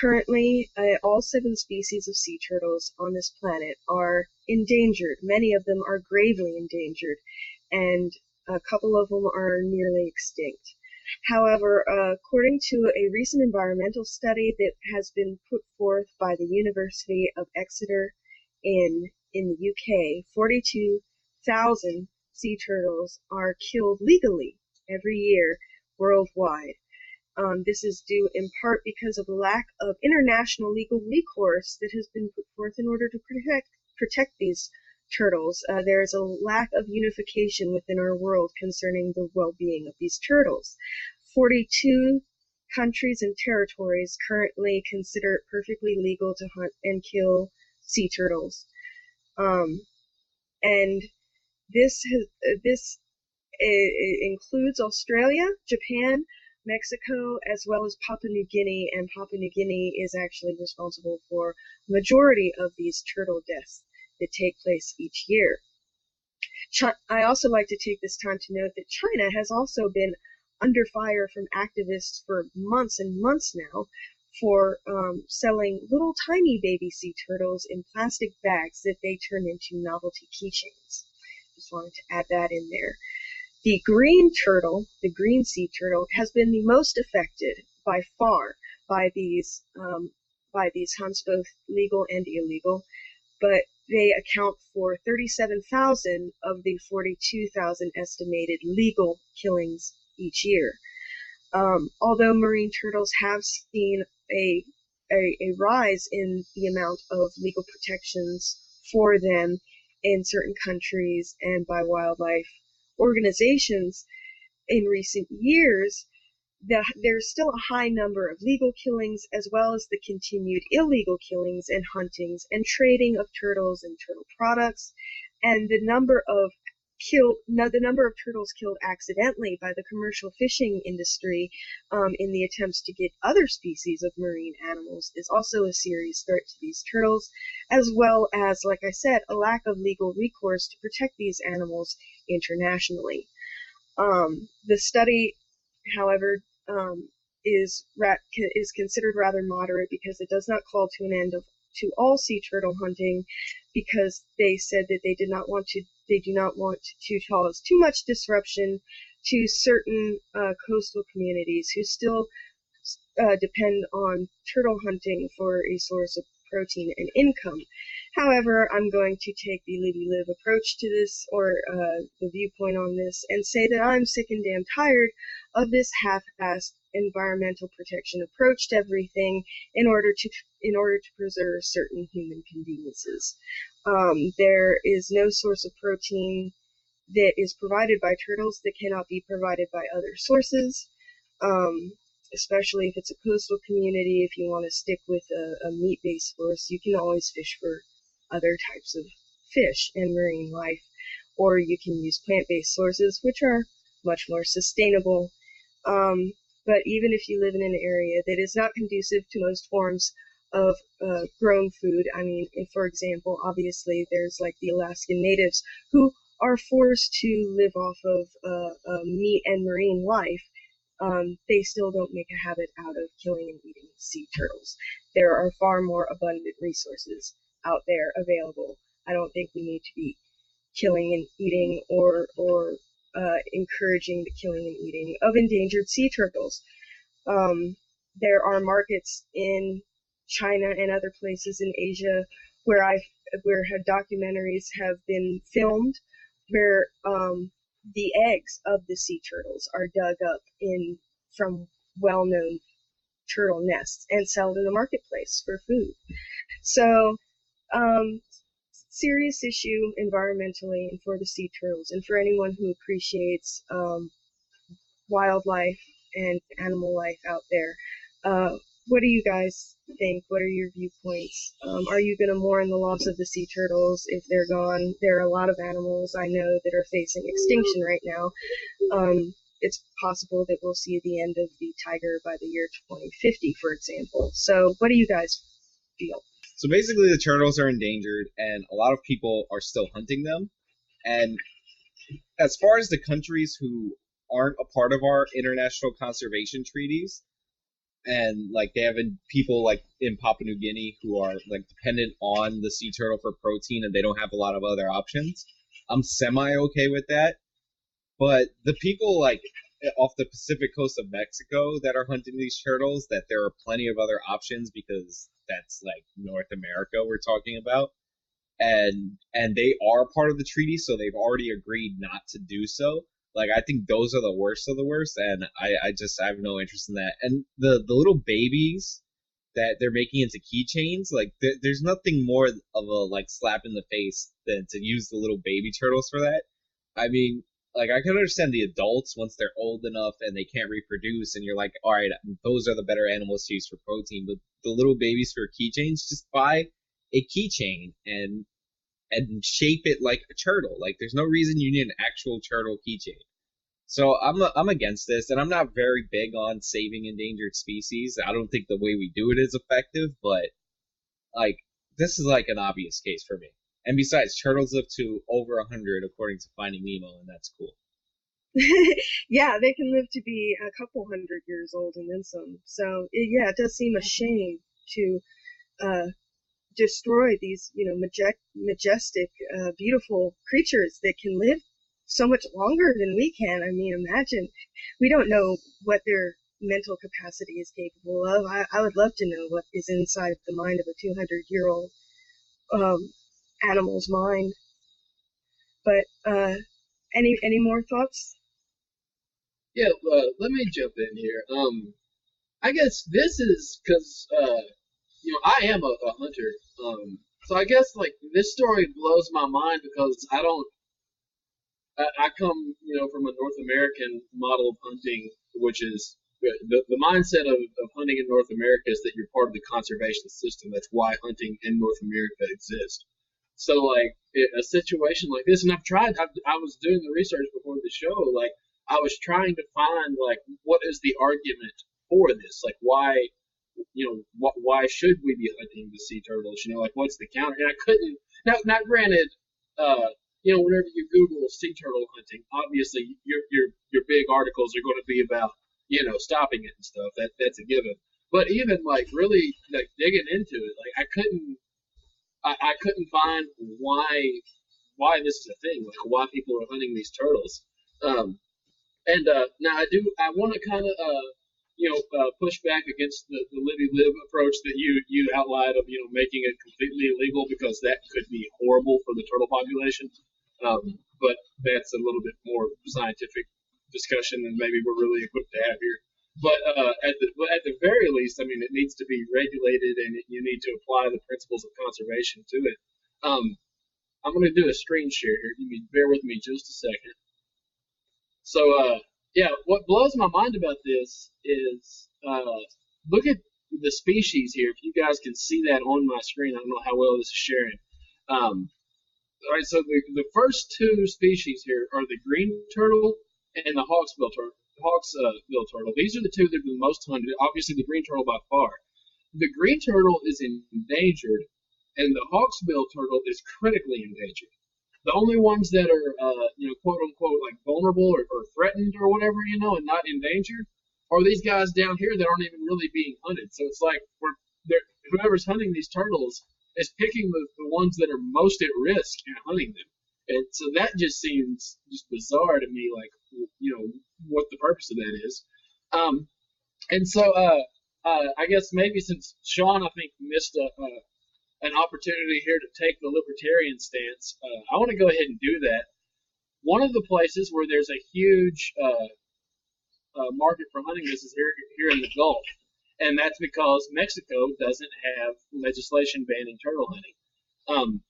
Currently, all 7 species of sea turtles on this planet are endangered. Many of them are gravely endangered, and a couple of them are nearly extinct. However, according to a recent environmental study that has been put forth by the University of Exeter in the UK, 42,000 sea turtles are killed legally every year worldwide. This is due in part because of a lack of international legal recourse that has been put forth in order to protect these turtles. There is a lack of unification within our world concerning the well-being of these turtles. 42 countries and territories currently consider it perfectly legal to hunt and kill sea turtles. And this includes Australia, Japan, Mexico, as well as Papua New Guinea, and Papua New Guinea is actually responsible for the majority of these turtle deaths that take place each year. I also like to take this time to note that China has also been under fire from activists for months and months now for selling little tiny baby sea turtles in plastic bags that they turn into novelty keychains. Just wanted to add that in there. The green turtle, the green sea turtle, has been the most affected by far by these hunts, both legal and illegal, but they account for 37,000 of the 42,000 estimated legal killings each year. Although marine turtles have seen a rise in the amount of legal protections for them in certain countries and by wildlife organizations in recent years, there's still a high number of legal killings as well as the continued illegal killings and huntings and trading of turtles and turtle products, and the number of turtles killed accidentally by the commercial fishing industry in the attempts to get other species of marine animals is also a serious threat to these turtles, as well as, like I said, a lack of legal recourse to protect these animals internationally. The study, however, is considered rather moderate because it does not call to an end to all sea turtle hunting, because they said that they do not want to cause too much disruption to certain coastal communities who still depend on turtle hunting for a source of protein and income. However, I'm going to take the live approach to this, or the viewpoint on this, and say that I'm sick and damn tired of this half-assed environmental protection approach to everything in order to preserve certain human conveniences. There is no source of protein that is provided by turtles that cannot be provided by other sources. Especially if it's a coastal community. If you want to stick with a meat-based source, you can always fish for other types of fish and marine life, or you can use plant-based sources, which are much more sustainable. But even if you live in an area that is not conducive to most forms of grown food, I mean, for example, obviously there's like the Alaskan natives who are forced to live off of meat and marine life. They still don't make a habit out of killing and eating sea turtles. There are far more abundant resources out there available. I don't think we need to be killing and eating or encouraging the killing and eating of endangered sea turtles. There are markets in China and other places in Asia where documentaries have been filmed where the eggs of the sea turtles are dug up from well-known turtle nests and sold in the marketplace for food. So, serious issue environmentally and for the sea turtles, and for anyone who appreciates wildlife and animal life out there. What do you guys think? What are your viewpoints? Are you going to mourn the loss of the sea turtles if they're gone? There are a lot of animals I know that are facing extinction right now. It's possible that we'll see the end of the tiger by the year 2050, for example. So what do you guys feel? So basically the turtles are endangered, and a lot of people are still hunting them. And as far as the countries who aren't a part of our international conservation treaties, and like they have people like in Papua New Guinea who are like dependent on the sea turtle for protein, and they don't have a lot of other options. I'm semi okay with that, but the people like off the Pacific coast of Mexico that are hunting these turtles, that there are plenty of other options because that's like North America we're talking about, and they are part of the treaty, so they've already agreed not to do so. Like I think those are the worst of the worst, and I have no interest in that. And the little babies that they're making into keychains, like there's nothing more of a like slap in the face than to use the little baby turtles for that. I mean, like I can understand the adults once they're old enough and they can't reproduce, and you're like, all right, those are the better animals to use for protein. But the little babies for keychains, just buy a keychain and shape it like a turtle. Like there's no reason you need an actual turtle keychain. So I'm against this, and I'm not very big on saving endangered species. I don't think the way we do it is effective, but like this is like an obvious case for me. And besides, turtles live to over 100 according to Finding Nemo, and that's cool. Yeah, they can live to be a couple hundred years old and then some. So yeah, it does seem a shame to uh, destroy these, majestic, beautiful creatures that can live so much longer than we can. I mean, imagine, we don't know what their mental capacity is capable of. I would love to know what is inside the mind of a 200-year-old animal's mind. But any more thoughts? Yeah, let me jump in here. I guess this is because I am a hunter. So I guess like this story blows my mind because I come from a North American model of hunting, which is the mindset of hunting in North America is that you're part of the conservation system. That's why hunting in North America exists. So like a situation like this, and I was doing the research before the show. Like I was trying to find like what is the argument for this? Like why should we be hunting the sea turtles? Like what's the counter? And I couldn't. Now granted, uh, whenever you Google sea turtle hunting, obviously your big articles are going to be about stopping it and stuff. That's a given. But even like really like digging into it, like I couldn't find why this is a thing, like why people are hunting these turtles. Um, and now I want to kind of push back against the livey live approach that you outlined of making it completely illegal because that could be horrible for the turtle population. But that's a little bit more scientific discussion than maybe we're really equipped to have here. But at the very least, I mean, it needs to be regulated, and you need to apply the principles of conservation to it. Um, I'm going to do a screen share here. You mean bear with me just a second. So, yeah, what blows my mind about this is look at the species here. If you guys can see that on my screen, I don't know how well this is sharing. All right, so the first two species here are the green turtle and the hawksbill turtle. Hawksbill turtle. These are the two that are the most hunted. Obviously, the green turtle by far. The green turtle is endangered, and the hawksbill turtle is critically endangered. The only ones that are, quote unquote, like vulnerable or threatened or whatever, and not endangered, are these guys down here that aren't even really being hunted. So it's like whoever's hunting these turtles is picking the ones that are most at risk and hunting them. And so that just seems just bizarre to me, like, what the purpose of that is. Um, and so I guess maybe since Sean, I think, missed an opportunity here to take the libertarian stance, I want to go ahead and do that. One of the places where there's a huge market for hunting this is here in the Gulf, and that's because Mexico doesn't have legislation banning turtle hunting.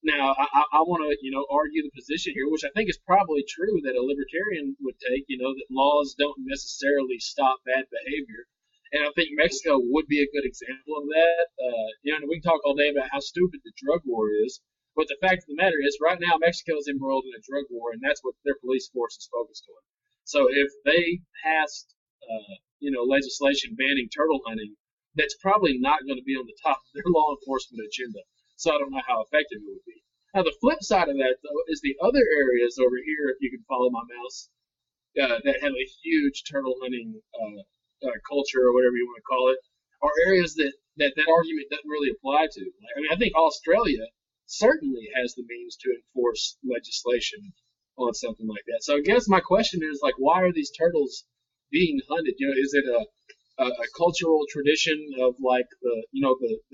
Now, I want to argue the position here, which I think is probably true that a libertarian would take. That laws don't necessarily stop bad behavior. And I think Mexico would be a good example of that. And we can talk all day about how stupid the drug war is, but the fact of the matter is, right now Mexico is embroiled in a drug war, and that's what their police force is focused on. So if they passed, legislation banning turtle hunting, that's probably not going to be on the top of their law enforcement agenda. So I don't know how effective it would be. Now the flip side of that, though, is the other areas over here. If you can follow my mouse, that have a huge turtle hunting culture or whatever you want to call it, are areas that argument doesn't really apply to. I mean, I think Australia certainly has the means to enforce legislation on something like that. So I guess my question is, like, why are these turtles being hunted? You know, is it a cultural tradition of like the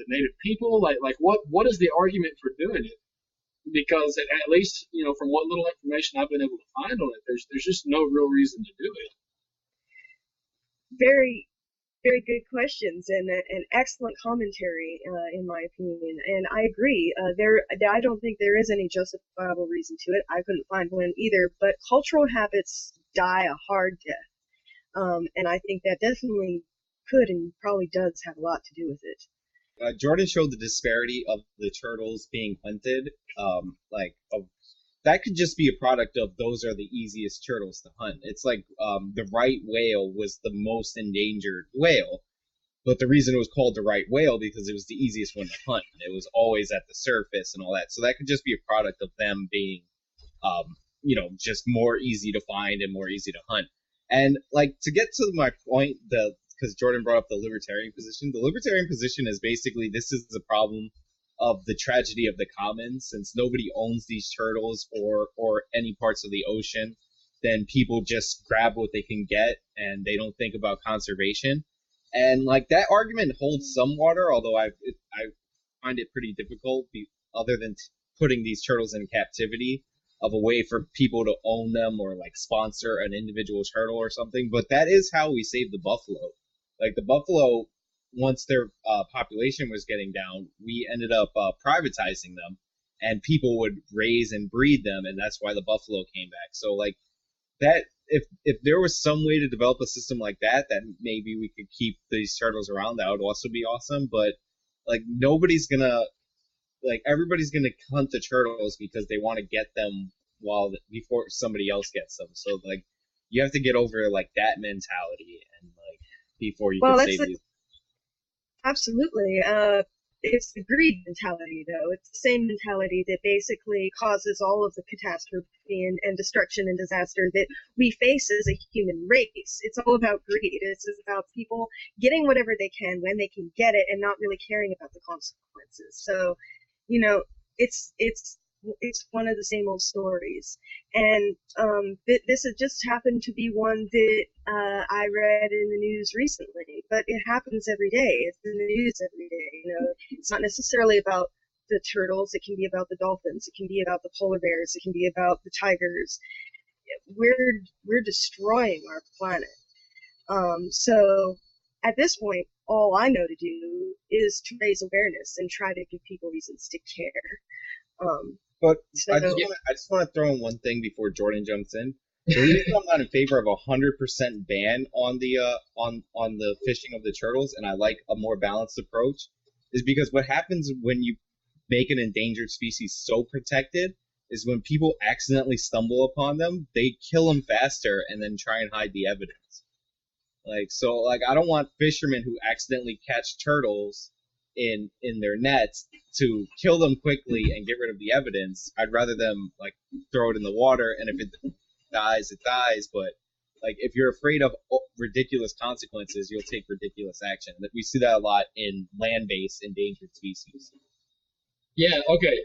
native people? Like what is the argument for doing it? Because at least from what little information I've been able to find on it, there's just no real reason to do it. Very, very good questions and an excellent commentary, in my opinion. And I agree. I don't think there is any justifiable reason to it. I couldn't find one either. But cultural habits die a hard death, and I think that definitely could and probably does have a lot to do with it. Jordan showed the disparity of the turtles being hunted. That could just be a product of those are the easiest turtles to hunt. It's like the right whale was the most endangered whale, but the reason it was called the right whale because it was the easiest one to hunt. It was always at the surface and all that. So that could just be a product of them being, just more easy to find and more easy to hunt. And like to get to my point, because Jordan brought up the libertarian position. The libertarian position is basically this is the problem of the tragedy of the commons. Since nobody owns these turtles or any parts of the ocean, then people just grab what they can get and they don't think about conservation. And like that argument holds some water, although I find it pretty difficult, other than putting these turtles in captivity, of a way for people to own them or like sponsor an individual turtle or something. But that is how we saved the buffalo. Like the buffalo, once their population was getting down, we ended up privatizing them, and people would raise and breed them, and that's why the buffalo came back. So like that, if there was some way to develop a system like that, then maybe we could keep these turtles around. That would also be awesome. But like everybody's gonna hunt the turtles because they want to get them before somebody else gets them. So like you have to get over like that mentality and like before you can save these. Absolutely. It's the greed mentality, though. It's the same mentality that basically causes all of the catastrophe and destruction and disaster that we face as a human race. It's all about greed. It's about people getting whatever they can when they can get it and not really caring about the consequences. So, it's one of the same old stories. And this has just happened to be one that I read in the news recently, but it happens every day. It's in the news every day. It's not necessarily about the turtles. It can be about the dolphins. It can be about the polar bears. It can be about the tigers. We're destroying our planet. So at this point, all I know to do is to raise awareness and try to give people reasons to care. But I just want to throw in one thing before Jordan jumps in. The reason I'm not in favor of 100% ban on the fishing of the turtles, and I like a more balanced approach, is because what happens when you make an endangered species so protected is when people accidentally stumble upon them, they kill them faster and then try and hide the evidence. I don't want fishermen who accidentally catch turtles in their nets to kill them quickly and get rid of the evidence. I'd rather them like throw it in the water, and if it dies, it dies. But like if you're afraid of ridiculous consequences, you'll take ridiculous action. That we see that a lot in land-based endangered species. Yeah, okay,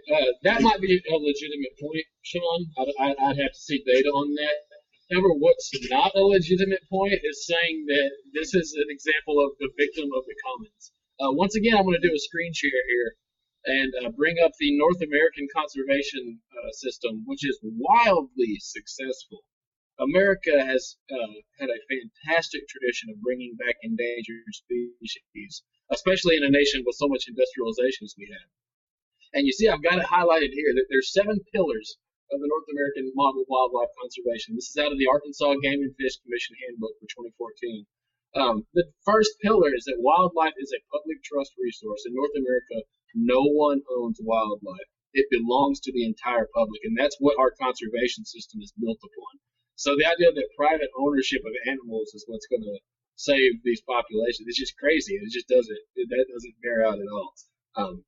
that might be a legitimate point, Sean. I'd have to see data on that. However, what's not a legitimate point is saying that this is an example of the victim of the commons. Once again, I'm going to do a screen share here and bring up the North American conservation system, which is wildly successful. America has had a fantastic tradition of bringing back endangered species, especially in a nation with so much industrialization as we have. And you see, I've got it highlighted here that there's 7 pillars of the North American model of wildlife conservation. This is out of the Arkansas Game and Fish Commission Handbook for 2014. The first pillar is that wildlife is a public trust resource. In North America, no one owns wildlife. It belongs to the entire public, and that's what our conservation system is built upon. So the idea that private ownership of animals is what's going to save these populations, it's just crazy. It just doesn't bear out at all.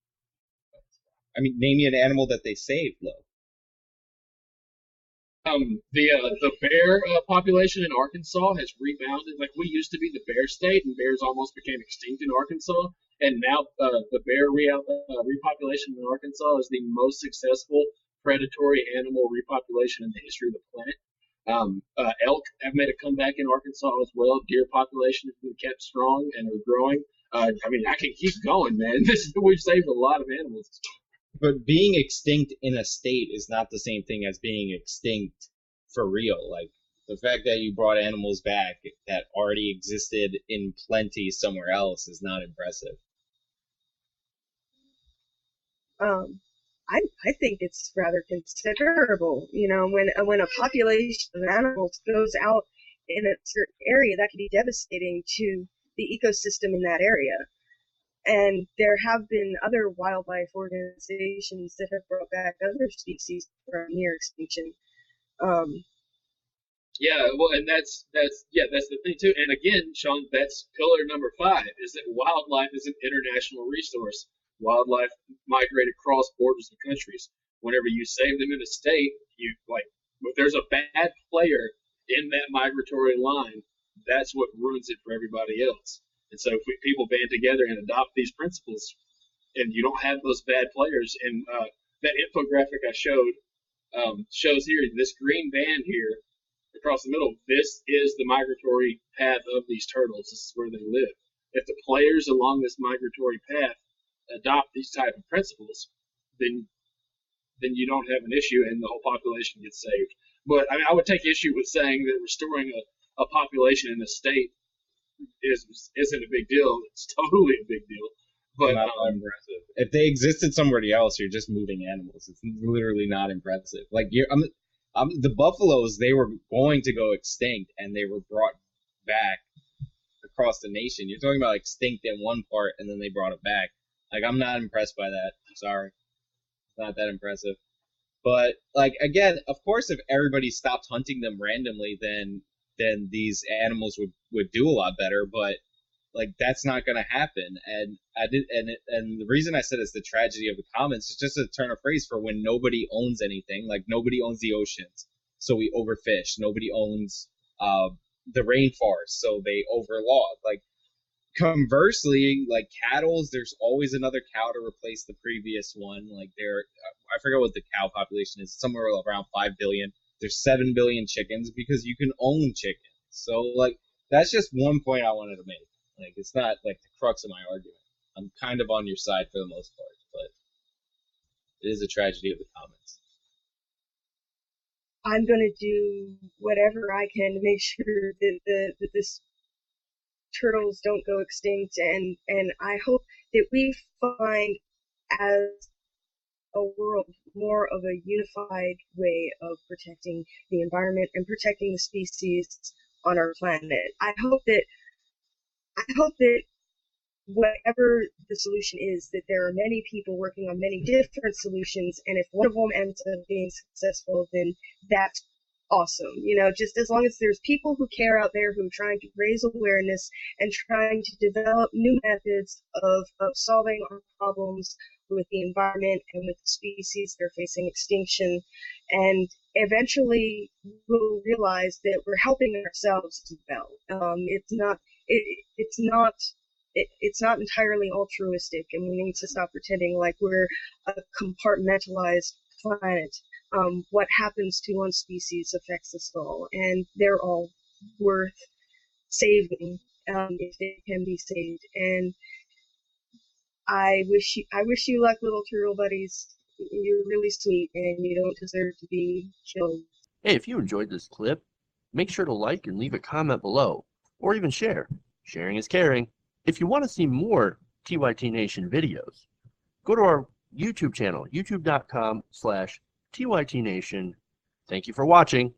Name me an animal that they saved, though. The bear population in Arkansas has rebounded. Like, we used to be the bear state, and bears almost became extinct in Arkansas. And now the bear repopulation in Arkansas is the most successful predatory animal repopulation in the history of the planet. Elk have made a comeback in Arkansas as well. Deer population has been kept strong and are growing. I mean, I can keep going, man. We've saved a lot of animals. But being extinct in a state is not the same thing as being extinct for real. Like, the fact that you brought animals back that already existed in plenty somewhere else is not impressive. I think it's rather considerable. You know, when a population of animals goes out in a certain area, that can be devastating to the ecosystem in that area. And there have been other wildlife organizations that have brought back other species from near extinction. Yeah, well, and that's the thing too. And again, Sean, that's pillar number 5: is that wildlife is an international resource. Wildlife migrate across borders of countries. Whenever you save them in a state, if there's a bad player in that migratory line, that's what ruins it for everybody else. And so if people band together and adopt these principles, and you don't have those bad players, and that infographic I showed shows here, this green band here across the middle, this is the migratory path of these turtles. This is where they live. If the players along this migratory path adopt these type of principles, then you don't have an issue, and the whole population gets saved. But I mean, I would take issue with saying that restoring a population in a state isn't a big deal. It's totally a big deal. But not impressive. If they existed somewhere else, you're just moving animals. It's literally not impressive. Like, the buffaloes, they were going to go extinct, and they were brought back across the nation. You're talking about extinct in one part, and then they brought it back. Like, I'm not impressed by that. I'm sorry. It's not that impressive. But, like, again, of course, if everybody stopped hunting them randomly, then these animals would do a lot better. But, like, that's not going to happen. And the reason I said it's the tragedy of the commons is just a turn of phrase for when nobody owns anything. Like, nobody owns the oceans, so we overfish. Nobody owns the rainforest, so they overlog. Like, conversely, like cattle, there's always another cow to replace the previous one. Like, I forget what the cow population is, somewhere around 5 billion. There's 7 billion chickens because you can own chickens. So, like, that's just one point I wanted to make. Like, it's not like the crux of my argument. I'm kind of on your side for the most part, but it is a tragedy of the commons. I'm going to do whatever I can to make sure that this turtles don't go extinct, and I hope that we find as a world more of a unified way of protecting the environment and protecting the species on our planet. I hope that whatever the solution is, that there are many people working on many different solutions, and if one of them ends up being successful, then that's awesome. You know, just as long as there's people who care out there who are trying to raise awareness and trying to develop new methods of solving our problems with the environment and with the species that are facing extinction. And eventually we'll realize that we're helping ourselves as well. It's not entirely altruistic, and we need to stop pretending like we're a compartmentalized planet. What happens to one species affects us all, and they're all worth saving if they can be saved. And I wish you luck, little turtle buddies. You're really sweet, and you don't deserve to be killed. Hey, if you enjoyed this clip, make sure to like and leave a comment below, or even share. Sharing is caring. If you want to see more TYT Nation videos, go to our YouTube channel, youtube.com/TYT Nation. Thank you for watching.